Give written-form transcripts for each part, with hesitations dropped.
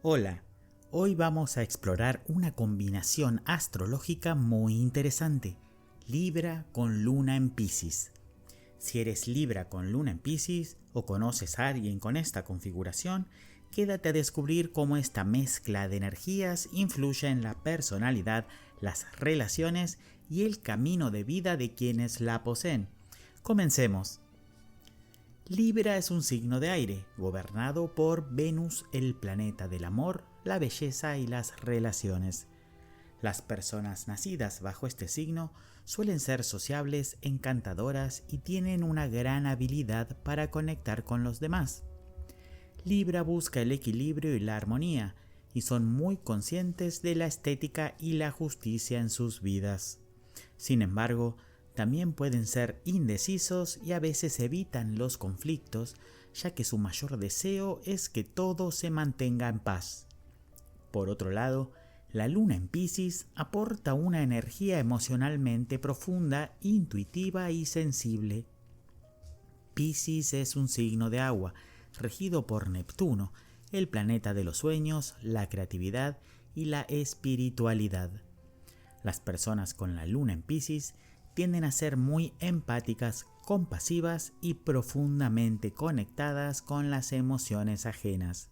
Hola, hoy vamos a explorar una combinación astrológica muy interesante, Libra con Luna en Piscis. Si eres Libra con Luna en Piscis o conoces a alguien con esta configuración, quédate a descubrir cómo esta mezcla de energías influye en la personalidad, las relaciones y el camino de vida de quienes la poseen. Comencemos. Libra es un signo de aire, gobernado por Venus, el planeta del amor, la belleza y las relaciones. Las personas nacidas bajo este signo suelen ser sociables, encantadoras y tienen una gran habilidad para conectar con los demás. Libra busca el equilibrio y la armonía, y son muy conscientes de la estética y la justicia en sus vidas. Sin embargo, también pueden ser indecisos y a veces evitan los conflictos, ya que su mayor deseo es que todo se mantenga en paz. Por otro lado, la luna en Piscis aporta una energía emocionalmente profunda, intuitiva y sensible. Piscis es un signo de agua, regido por Neptuno, el planeta de los sueños, la creatividad y la espiritualidad. Las personas con la luna en Piscis tienden a ser muy empáticas, compasivas y profundamente conectadas con las emociones ajenas.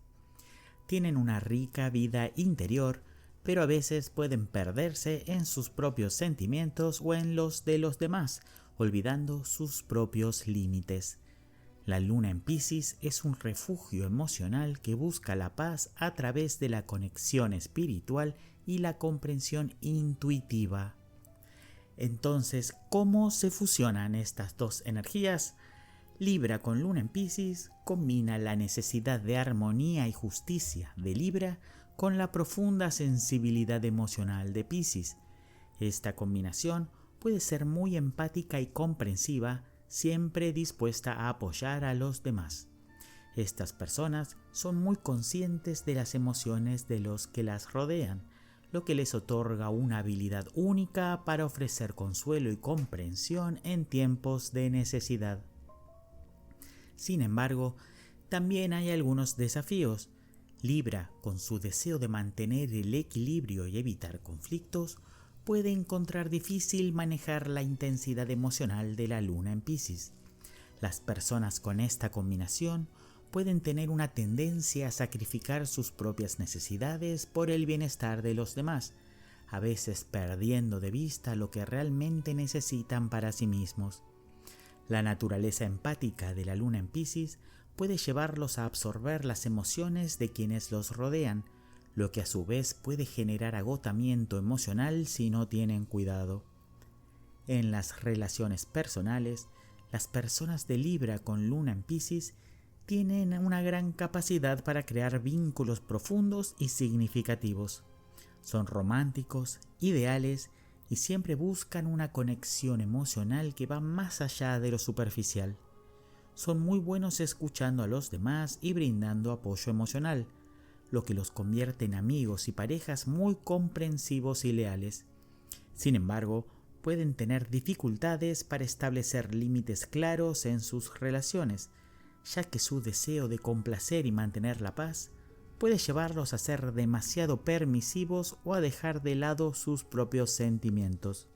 Tienen una rica vida interior, pero a veces pueden perderse en sus propios sentimientos o en los de los demás, olvidando sus propios límites. La luna en Piscis es un refugio emocional que busca la paz a través de la conexión espiritual y la comprensión intuitiva. Entonces, ¿cómo se fusionan estas dos energías? Libra con Luna en Piscis combina la necesidad de armonía y justicia de Libra con la profunda sensibilidad emocional de Piscis. Esta combinación puede ser muy empática y comprensiva, siempre dispuesta a apoyar a los demás. Estas personas son muy conscientes de las emociones de los que las rodean, lo que les otorga una habilidad única para ofrecer consuelo y comprensión en tiempos de necesidad. Sin embargo, también hay algunos desafíos. Libra, con su deseo de mantener el equilibrio y evitar conflictos, puede encontrar difícil manejar la intensidad emocional de la luna en Piscis. Las personas con esta combinación pueden tener una tendencia a sacrificar sus propias necesidades por el bienestar de los demás, a veces perdiendo de vista lo que realmente necesitan para sí mismos. La naturaleza empática de la luna en Piscis puede llevarlos a absorber las emociones de quienes los rodean, lo que a su vez puede generar agotamiento emocional si no tienen cuidado. En las relaciones personales, las personas de Libra con luna en Piscis tienen una gran capacidad para crear vínculos profundos y significativos. Son románticos, ideales y siempre buscan una conexión emocional que va más allá de lo superficial. Son muy buenos escuchando a los demás y brindando apoyo emocional, lo que los convierte en amigos y parejas muy comprensivos y leales. Sin embargo, pueden tener dificultades para establecer límites claros en sus relaciones, ya que su deseo de complacer y mantener la paz puede llevarlos a ser demasiado permisivos o a dejar de lado sus propios sentimientos.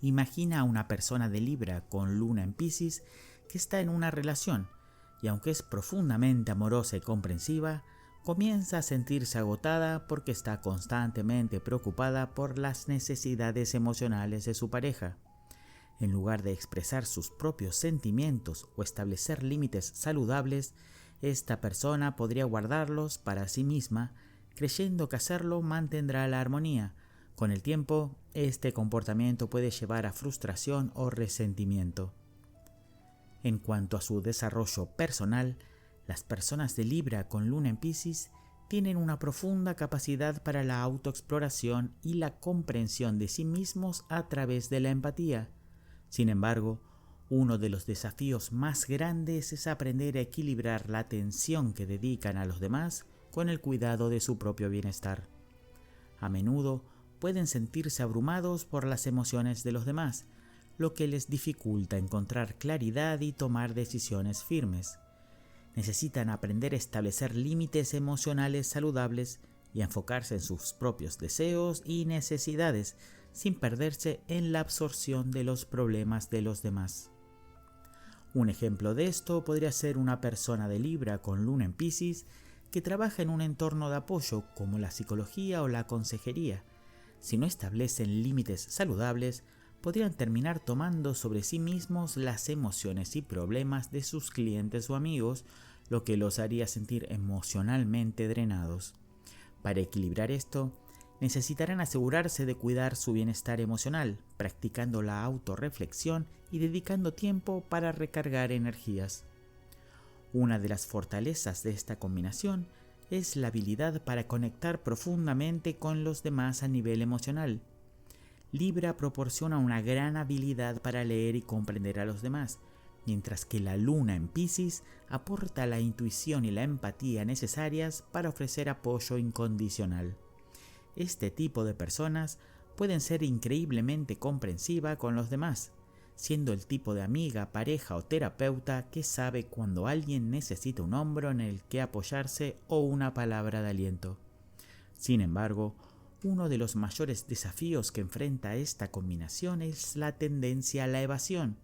Imagina a una persona de Libra con luna en Piscis que está en una relación y aunque es profundamente amorosa y comprensiva, comienza a sentirse agotada porque está constantemente preocupada por las necesidades emocionales de su pareja. En lugar de expresar sus propios sentimientos o establecer límites saludables, esta persona podría guardarlos para sí misma, creyendo que hacerlo mantendrá la armonía. Con el tiempo, este comportamiento puede llevar a frustración o resentimiento. En cuanto a su desarrollo personal, las personas de Libra con luna en Piscis tienen una profunda capacidad para la autoexploración y la comprensión de sí mismos a través de la empatía. Sin embargo, uno de los desafíos más grandes es aprender a equilibrar la atención que dedican a los demás con el cuidado de su propio bienestar. A menudo pueden sentirse abrumados por las emociones de los demás, lo que les dificulta encontrar claridad y tomar decisiones firmes. necesitan aprender a establecer límites emocionales saludables y enfocarse en sus propios deseos y necesidades sin perderse en la absorción de los problemas de los demás. Un ejemplo de esto podría ser una persona de Libra con luna en Piscis que trabaja en un entorno de apoyo como la psicología o la consejería. Si no establecen límites saludables, podrían terminar tomando sobre sí mismos las emociones y problemas de sus clientes o amigos, lo que los haría sentir emocionalmente drenados. Para equilibrar esto, necesitarán asegurarse de cuidar su bienestar emocional, practicando la autorreflexión y dedicando tiempo para recargar energías. Una de las fortalezas de esta combinación es la habilidad para conectar profundamente con los demás a nivel emocional. Libra proporciona una gran habilidad para leer y comprender a los demás, mientras que la luna en Piscis aporta la intuición y la empatía necesarias para ofrecer apoyo incondicional. Este tipo de personas pueden ser increíblemente comprensiva con los demás, siendo el tipo de amiga, pareja o terapeuta que sabe cuando alguien necesita un hombro en el que apoyarse o una palabra de aliento. Sin embargo, uno de los mayores desafíos que enfrenta esta combinación es la tendencia a la evasión.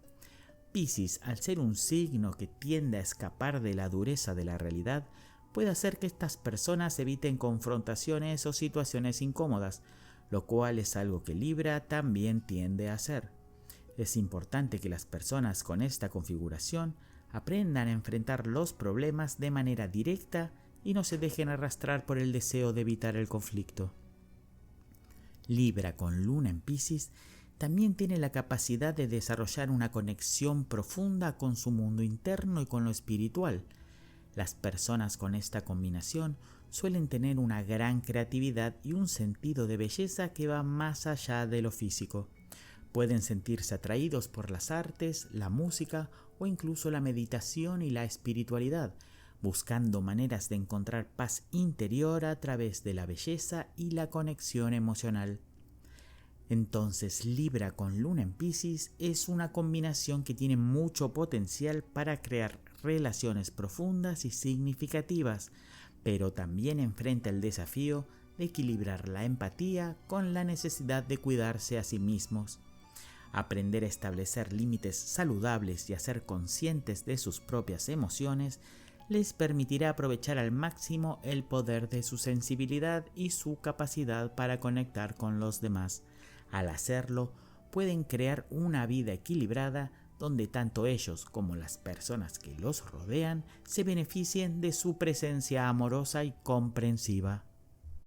Piscis, al ser un signo que tiende a escapar de la dureza de la realidad, puede hacer que estas personas eviten confrontaciones o situaciones incómodas, lo cual es algo que Libra también tiende a hacer. Es importante que las personas con esta configuración aprendan a enfrentar los problemas de manera directa y no se dejen arrastrar por el deseo de evitar el conflicto. Libra con luna en Piscis también tiene la capacidad de desarrollar una conexión profunda con su mundo interno y con lo espiritual. Las personas con esta combinación suelen tener una gran creatividad y un sentido de belleza que va más allá de lo físico. Pueden sentirse atraídos por las artes, la música o incluso la meditación y la espiritualidad, buscando maneras de encontrar paz interior a través de la belleza y la conexión emocional. Entonces, Libra con luna en Piscis es una combinación que tiene mucho potencial para crear relaciones profundas y significativas, pero también enfrenta el desafío de equilibrar la empatía con la necesidad de cuidarse a sí mismos. Aprender a establecer límites saludables y a ser conscientes de sus propias emociones les permitirá aprovechar al máximo el poder de su sensibilidad y su capacidad para conectar con los demás. Al hacerlo, pueden crear una vida equilibrada donde tanto ellos como las personas que los rodean se beneficien de su presencia amorosa y comprensiva.